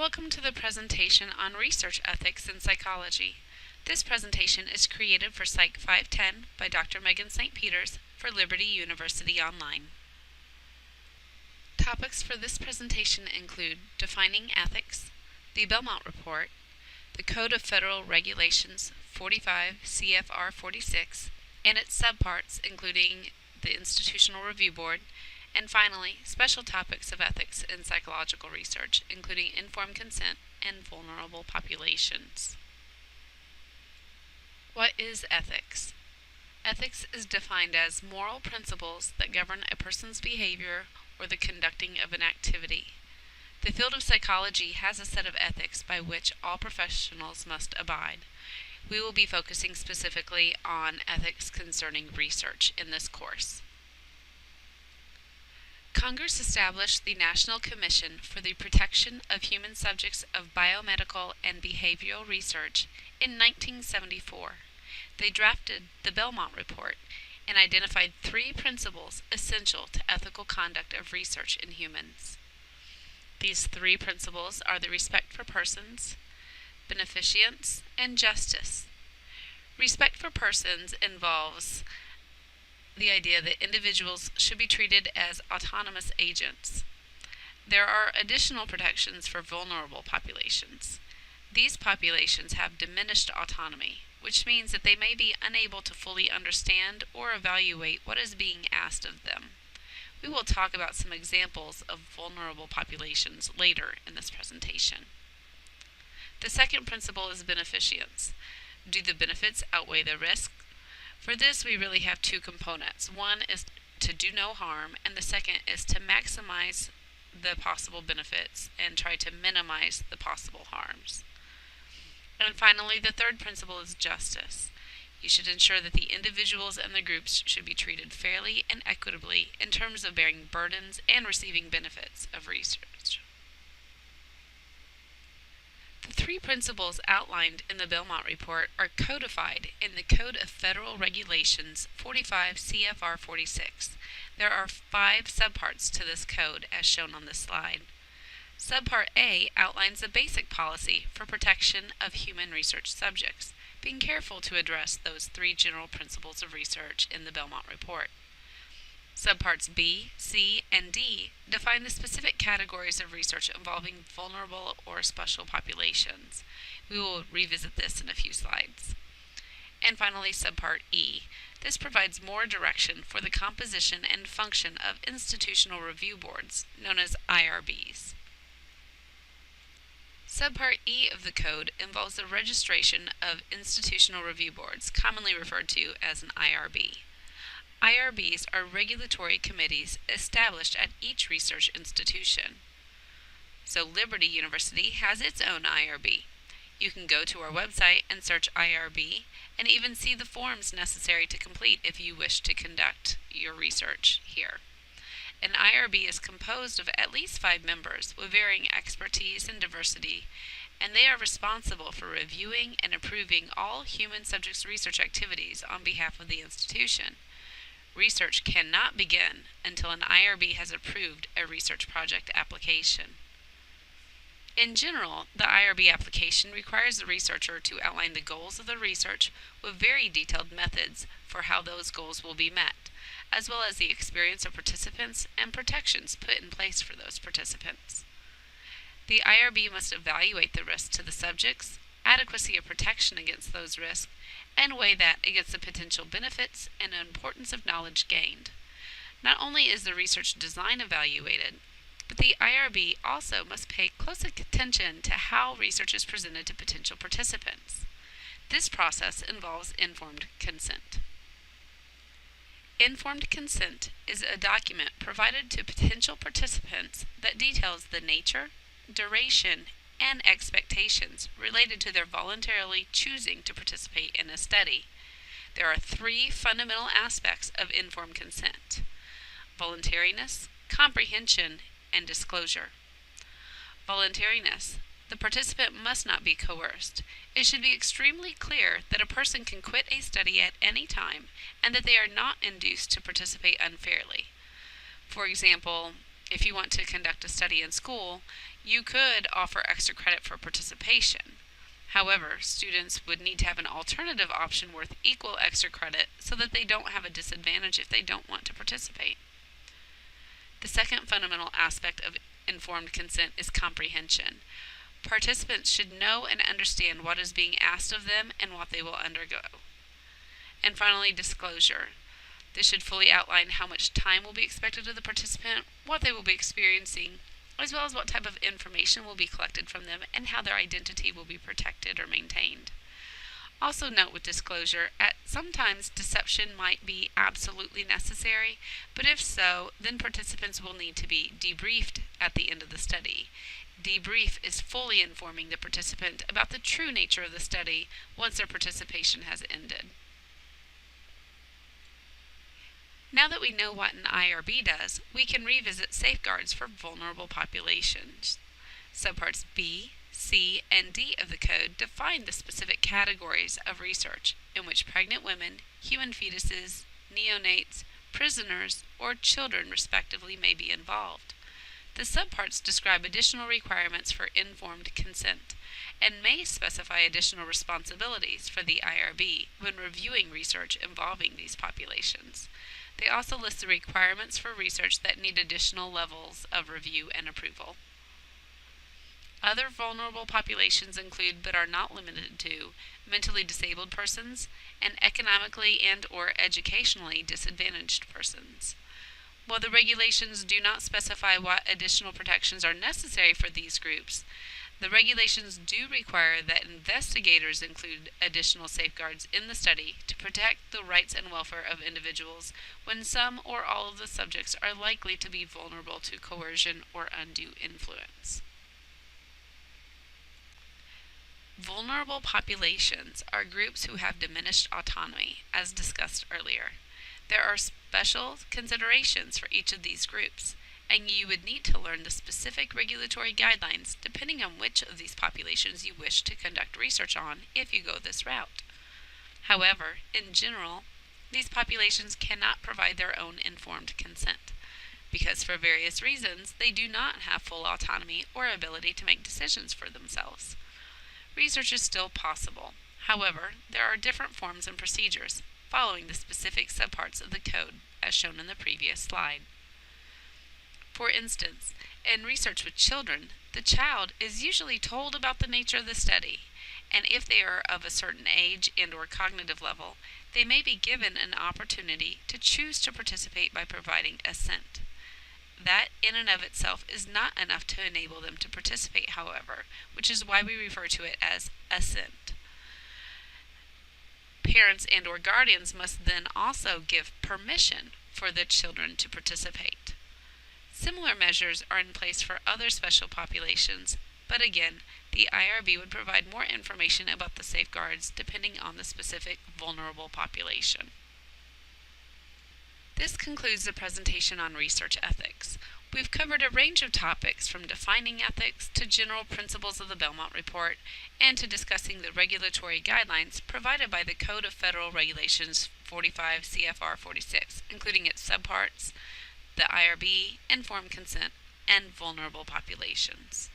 Welcome to the presentation on research ethics in psychology. This presentation is created for Psych 510 by Dr. Megan St. Peters for Liberty University Online. Topics for this presentation include defining ethics, the Belmont Report, the Code of Federal Regulations 45 CFR 46, and its subparts including the Institutional Review Board, and finally, special topics of ethics in psychological research, including informed consent and vulnerable populations. What is ethics? Ethics is defined as moral principles that govern a person's behavior or the conducting of an activity. The field of psychology has a set of ethics by which all professionals must abide. We will be focusing specifically on ethics concerning research in this course. Congress established the National Commission for the Protection of Human Subjects of Biomedical and Behavioral Research in 1974. They drafted the Belmont Report and identified 3 principles essential to ethical conduct of research in humans. These 3 principles are the respect for persons, beneficence, and justice. Respect for persons involves the idea that individuals should be treated as autonomous agents. There are additional protections for vulnerable populations. These populations have diminished autonomy, which means that they may be unable to fully understand or evaluate what is being asked of them. We will talk about some examples of vulnerable populations later in this presentation. The second principle is beneficence. Do the benefits outweigh the risk? For this, we really have 2 components. One is to do no harm, and the second is to maximize the possible benefits and try to minimize the possible harms. And finally, the third principle is justice. You should ensure that the individuals and the groups should be treated fairly and equitably in terms of bearing burdens and receiving benefits of research. The 3 principles outlined in the Belmont Report are codified in the Code of Federal Regulations 45 CFR 46. There are 5 subparts to this code as shown on this slide. Subpart A outlines the basic policy for protection of human research subjects, being careful to address those 3 general principles of research in the Belmont Report. Subparts B, C, and D define the specific categories of research involving vulnerable or special populations. We will revisit this in a few slides. And finally, Subpart E. This provides more direction for the composition and function of institutional review boards, known as IRBs. Subpart E of the Code involves the registration of institutional review boards, commonly referred to as an IRB. IRBs are regulatory committees established at each research institution. So Liberty University has its own IRB. You can go to our website and search IRB and even see the forms necessary to complete if you wish to conduct your research here. An IRB is composed of at least 5 members with varying expertise and diversity, and they are responsible for reviewing and approving all human subjects research activities on behalf of the institution. Research cannot begin until an IRB has approved a research project application. In general, the IRB application requires the researcher to outline the goals of the research with very detailed methods for how those goals will be met, as well as the experience of participants and protections put in place for those participants. The IRB must evaluate the risks to the subjects, adequacy of protection against those risks, and weigh that against the potential benefits and importance of knowledge gained. Not only is the research design evaluated, but the IRB also must pay close attention to how research is presented to potential participants. This process involves informed consent. Informed consent is a document provided to potential participants that details the nature, duration, and expectations related to their voluntarily choosing to participate in a study. There are 3 fundamental aspects of informed consent: voluntariness, comprehension, and disclosure. Voluntariness. The participant must not be coerced. It should be extremely clear that a person can quit a study at any time and that they are not induced to participate unfairly. For example, if you want to conduct a study in school, You could offer extra credit for participation. However, students would need to have an alternative option worth equal extra credit so that they don't have a disadvantage if they don't want to participate. The second fundamental aspect of informed consent is comprehension. Participants should know and understand what is being asked of them and what they will undergo. And finally, disclosure. This should fully outline how much time will be expected of the participant, what they will be experiencing, as well as what type of information will be collected from them and how their identity will be protected or maintained. Also note with disclosure, sometimes deception might be absolutely necessary, but if so, then participants will need to be debriefed at the end of the study. Debrief is fully informing the participant about the true nature of the study once their participation has ended. Now that we know what an IRB does, we can revisit safeguards for vulnerable populations. Subparts B, C, and D of the Code define the specific categories of research in which pregnant women, human fetuses, neonates, prisoners, or children respectively may be involved. The subparts describe additional requirements for informed consent and may specify additional responsibilities for the IRB when reviewing research involving these populations. They also list the requirements for research that need additional levels of review and approval. Other vulnerable populations include, but are not limited to, mentally disabled persons and economically and/or educationally disadvantaged persons. While the regulations do not specify what additional protections are necessary for these groups, the regulations do require that investigators include additional safeguards in the study to protect the rights and welfare of individuals when some or all of the subjects are likely to be vulnerable to coercion or undue influence. Vulnerable populations are groups who have diminished autonomy, as discussed earlier. There are special considerations for each of these groups, and you would need to learn the specific regulatory guidelines depending on which of these populations you wish to conduct research on if you go this route. However, in general, these populations cannot provide their own informed consent, because for various reasons they do not have full autonomy or ability to make decisions for themselves. Research is still possible. However, there are different forms and procedures, following the specific subparts of the code as shown in the previous slide. For instance, in research with children, the child is usually told about the nature of the study, and if they are of a certain age and/or cognitive level, they may be given an opportunity to choose to participate by providing assent. That in and of itself is not enough to enable them to participate, however, which is why we refer to it as assent. Parents and/or guardians must then also give permission for the children to participate. Similar measures are in place for other special populations, but again, the IRB would provide more information about the safeguards depending on the specific vulnerable population. This concludes the presentation on research ethics. We've covered a range of topics from defining ethics to general principles of the Belmont Report and to discussing the regulatory guidelines provided by the Code of Federal Regulations 45 CFR 46, including its subparts, the IRB, informed consent, and vulnerable populations.